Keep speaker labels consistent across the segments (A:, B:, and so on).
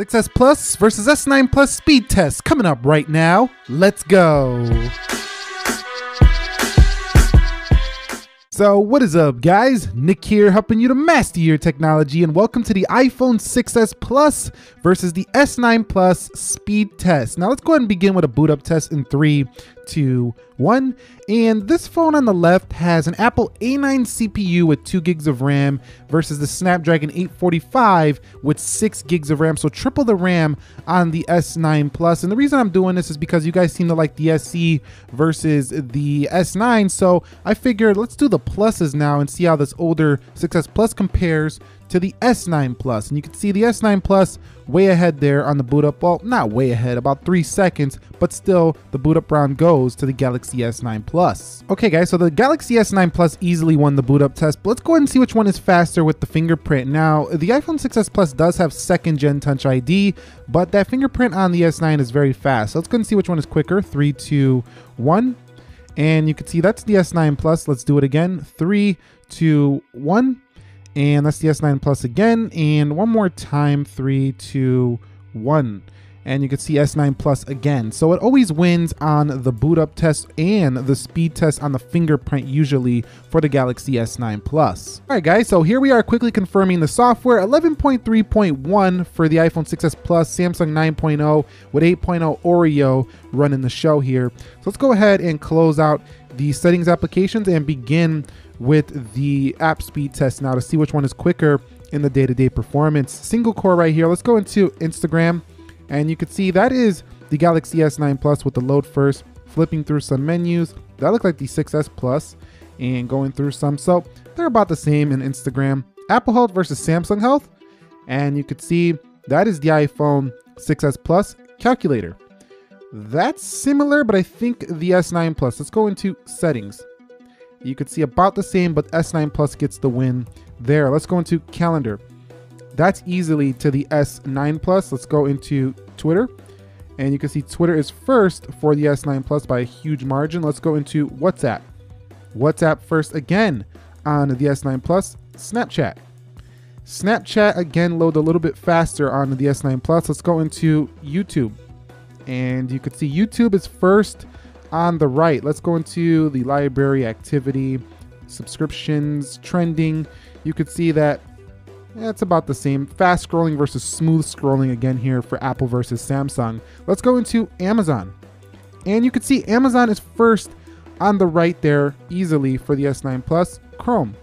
A: 6S Plus versus S9 Plus speed test coming up right now. Let's go. So what is up, guys? Nick here, helping you to master your technology, and welcome to the iPhone 6S Plus versus the S9 Plus speed test. Now let's go ahead and begin with a boot up test in 3, 2, 1. And this phone on the left has an Apple A9 CPU with 2 gigs of RAM versus the Snapdragon 845 with 6 gigs of RAM, so triple the RAM on the S9 Plus. And the reason I'm doing this is because you guys seem to like the SE versus the S9, so I figured let's do the pluses now and see how this older 6S Plus compares to the S9 Plus. And you can see the S9 Plus way ahead there on the boot up. Well, not way ahead, about 3 seconds, but still the boot up round goes to the Galaxy S9 Plus. Okay guys, so the Galaxy S9 Plus easily won the boot up test, but let's go ahead and see which one is faster with the fingerprint. Now, the iPhone 6S Plus does have 2nd gen Touch ID, but that fingerprint on the S9 is very fast. So let's go ahead and see which one is quicker. 3, 2, 1. And you can see that's the S9 Plus. Let's do it again. 3, 2, 1. And that's the S9 Plus again. And one more time. 3, 2, 1. And you can see S9 Plus again. So it always wins on the boot up test and the speed test on the fingerprint usually for the Galaxy S9 Plus. All right guys, so here we are quickly confirming the software. 11.3.1 for the iPhone 6S Plus, Samsung 9.0 with 8.0 Oreo running the show here. So let's go ahead and close out the settings applications and begin with the app speed test now to see which one is quicker in the day-to-day performance. Single core right here. Let's go into Instagram. And you can see that is the Galaxy S9 Plus with the load first, flipping through some menus. That look like the 6S Plus and going through some. So they're about the same in Instagram. Apple Health versus Samsung Health. And you could see that is the iPhone 6S Plus calculator. That's similar, but I think the S9 Plus. Let's go into settings. You could see about the same, but S9 Plus gets the win there. Let's go into calendar. That's easily to the S9 Plus. Let's go into Twitter. And you can see Twitter is first for the S9 Plus by a huge margin. Let's go into WhatsApp. WhatsApp first again on the S9 Plus. Snapchat. Snapchat again load a little bit faster on the S9 Plus. Let's go into YouTube. And you can see YouTube is first on the right. Let's go into the library, activity, subscriptions, trending. You could see that it's about the same. Fast scrolling versus smooth scrolling again here for Apple versus Samsung. Let's go into Amazon. And you can see Amazon is first on the right there easily for the S9 Plus. Chrome.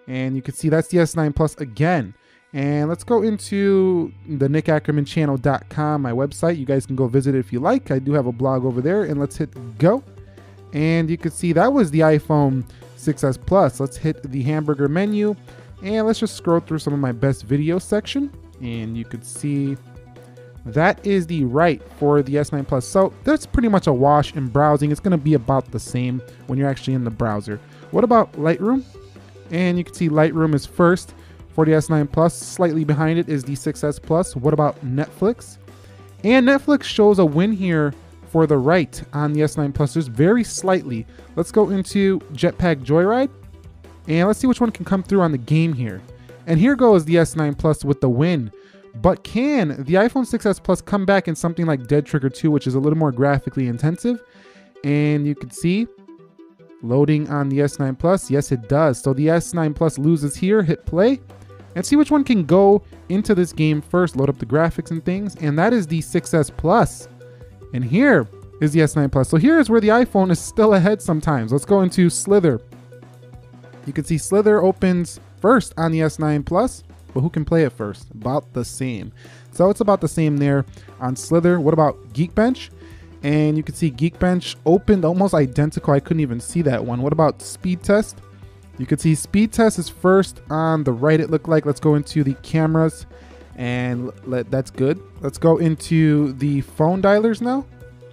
A: And you can see that's the S9 Plus again. And let's go into the nickackermanchannel.com, my website. You guys can go visit it if you like. I do have a blog over there. And let's hit go. And you can see that was the iPhone 6S Plus. Let's hit the hamburger menu. And let's just scroll through some of my best video section. And you could see that is the right for the S9 Plus. So that's pretty much a wash in browsing. It's going to be about the same when you're actually in the browser. What about Lightroom? And you can see Lightroom is first for the S9 Plus. Slightly behind it is the 6S Plus. What about Netflix? And Netflix shows a win here for the right on the S9 Plus, just very slightly. Let's go into Jetpack Joyride. And let's see which one can come through on the game here. And here goes the S9 Plus with the win. But can the iPhone 6S Plus come back in something like Dead Trigger 2, which is a little more graphically intensive? And you can see loading on the S9 Plus. Yes, it does. So the S9 Plus loses here. Hit play. And see which one can go into this game first. Load up the graphics and things. And that is the 6S Plus. And here is the S9 Plus. So here is where the iPhone is still ahead sometimes. Let's go into Slither. You can see Slither opens first on the S9 Plus, but who can play it first? About the same. So it's about the same there on Slither. What about Geekbench? And you can see Geekbench opened almost identical. I couldn't even see that one. What about Speed Test? You can see Speed Test is first on the right, it looked like. Let's go into the cameras, and that's good. Let's go into the phone dialers now.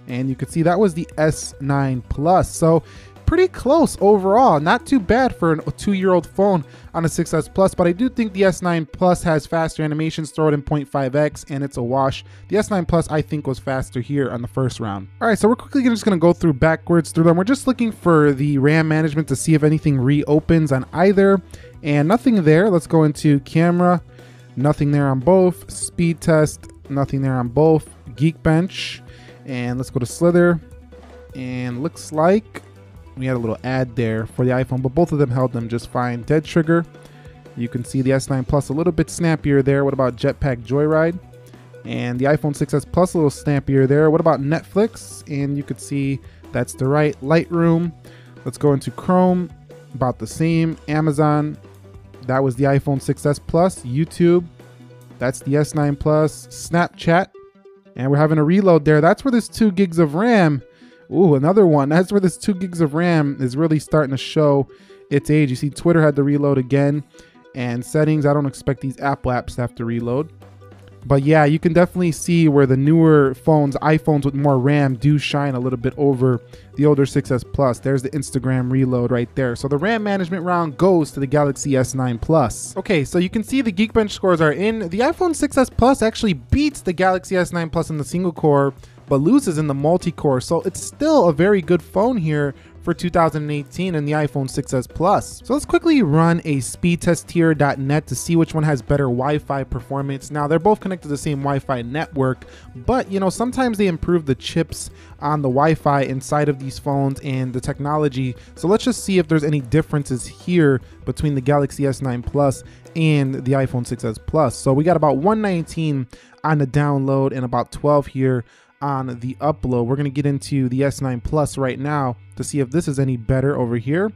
A: And you can see that was the S9 Plus. So pretty close overall. Not too bad for a 2-year-old phone on a 6S Plus, but I do think the S9 Plus has faster animations, throw it in 0.5x, and it's a wash. The S9 Plus, I think, was faster here on the first round. All right, so we're quickly just going to go through backwards through them. We're just looking for the RAM management to see if anything reopens on either, and nothing there. Let's go into camera. Nothing there on both. Speed test, Nothing there on both. Geekbench. And let's go to Slither. And looks like we had a little ad there for the iPhone, but both of them held them just fine. Dead Trigger. You can see the S9 Plus a little bit snappier there. What about Jetpack Joyride? And the iPhone 6s Plus a little snappier there. What about Netflix? And you could see that's the right. Lightroom. Let's go into Chrome. About the same. Amazon. That was the iPhone 6s Plus. YouTube. That's the S9 Plus. Snapchat. And we're having a reload there. That's where this 2 gigs of RAM. Ooh, another one. That's where this 2 gigs of RAM is really starting to show its age. You see Twitter had to reload again. And settings, I don't expect these Apple apps to have to reload. But yeah, you can definitely see where the newer phones, iPhones with more RAM, do shine a little bit over the older 6s Plus. There's the Instagram reload right there. So the RAM management round goes to the Galaxy S9 Plus. Okay, so you can see the Geekbench scores are in. The iPhone 6s Plus actually beats the Galaxy S9 Plus in the single core, but loses in the multi-core. So it's still a very good phone here for 2018 and the iPhone 6s Plus. So let's quickly run a speedtesttier.net to see which one has better Wi-Fi performance. Now they're both connected to the same Wi-Fi network, but you know, sometimes they improve the chips on the Wi-Fi inside of these phones and the technology. So let's just see if there's any differences here between the Galaxy S9 Plus and the iPhone 6s Plus. So we got about 119 on the download and about 12 here on the upload. We're going to get into the S9 Plus right now to see if this is any better over here,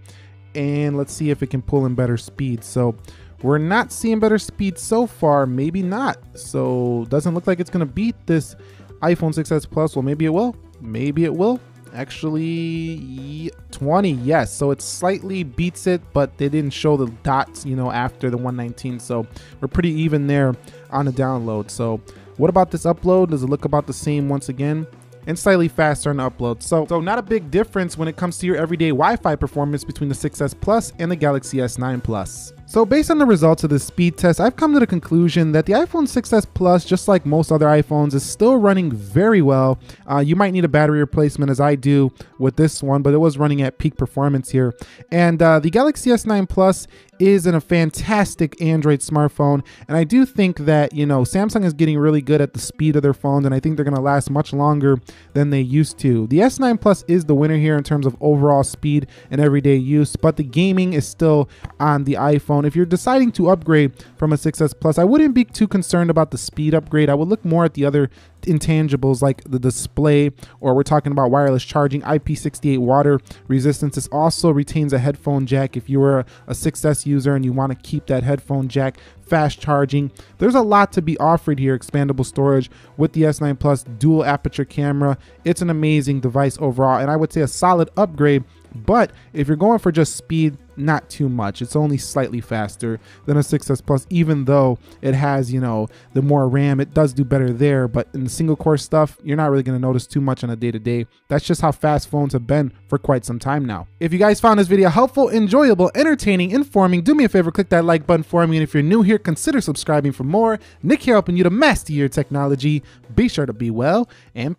A: and let's see if it can pull in better speed. So we're not seeing better speed so far, maybe not. So doesn't look like it's going to beat this iPhone 6s Plus. Well, maybe it will, maybe it will. Actually 20, yes, so it slightly beats it, but they didn't show the dots, you know, after the 119. So we're pretty even there on the download. So what about this upload? Does it look about the same once again? And slightly faster on the upload. So not a big difference when it comes to your everyday Wi-Fi performance between the 6s Plus and the Galaxy S9 Plus. So based on the results of this speed test, I've come to the conclusion that the iPhone 6s Plus, just like most other iPhones, is still running very well. You might need a battery replacement, as I do with this one, but it was running at peak performance here. And the Galaxy S9 Plus is a fantastic Android smartphone, and I do think that, you know, Samsung is getting really good at the speed of their phones, and I think they're going to last much longer than they used to. The S9 Plus is the winner here in terms of overall speed and everyday use, but the gaming is still on the iPhone. If you're deciding to upgrade from a 6s Plus, I wouldn't be too concerned about the speed upgrade. I would look more at the other intangibles like the display, or we're talking about wireless charging. IP68 water resistance. This also retains a headphone jack if you were a 6s user and you want to keep that headphone jack. Fast charging. There's a lot to be offered here. Expandable storage with the S9 Plus, dual aperture camera. It's an amazing device overall, and I would say a solid upgrade. But if you're going for just speed, not too much. It's only slightly faster than a 6s Plus, even though it has, you know, the more RAM. It does do better there, but in the single core stuff, you're not really going to notice too much on a day-to-day. That's just how fast phones have been for quite some time now. If you guys found this video helpful, enjoyable, entertaining, informing, do me a favor, click that like button for me, and if you're new here, consider subscribing for more. Nick here, helping you to master your technology. Be sure to be well and